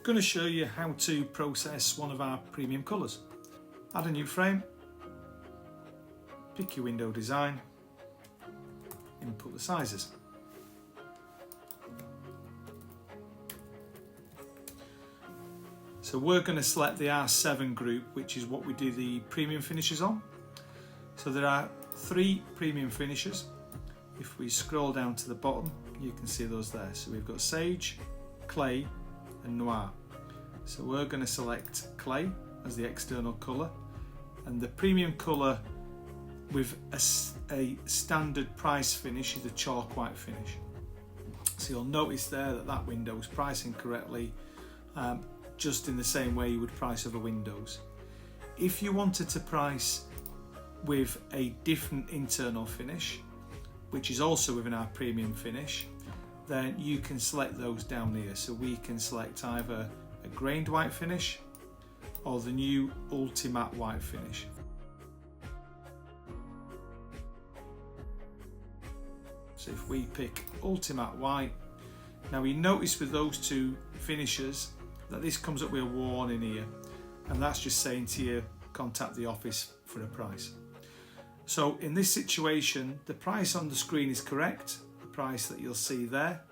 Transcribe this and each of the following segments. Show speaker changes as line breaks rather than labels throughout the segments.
going to show you how to process one of our premium colours. Add a new frame, pick your window design, input the sizes. So we're going to select the R7 group, which is what we do the premium finishes on. So there are 3 premium finishes. If we scroll down to the bottom, you can see those there. So we've got Sage, Clay and Noir. So we're going to select Clay as the external colour, and the premium colour with a standard price finish is a chalk white finish. So you'll notice there that window is pricing correctly, just in the same way you would price other windows. If you wanted to price with a different internal finish, which is also within our premium finish, then you can select those down here. So we can select either a grained white finish or the new Ultimatte white finish. So if we pick Ultimatte white, now we notice with those 2 finishes that this comes up with a warning here, and that's just saying to you, contact the office for a price. So in this situation, the price on the screen is correct, the price that you'll see there,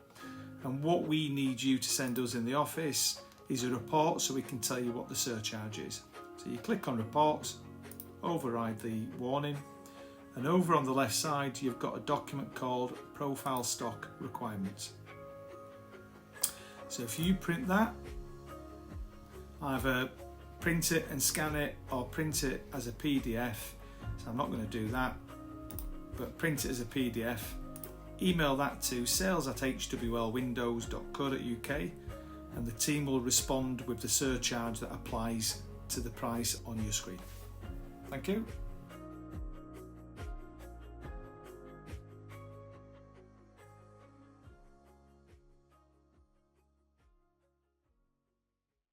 and what we need you to send us in the office is a report so we can tell you what the surcharge is. So you click on reports, override the warning, and over on the left side you've got a document called profile stock requirements. So if you print that, either print it and scan it or print it as a PDF. So I'm not going to do that, but print it as a PDF, email that to sales@hwlwindows.co.uk, and the team will respond with the surcharge that applies to the price on your screen. Thank you.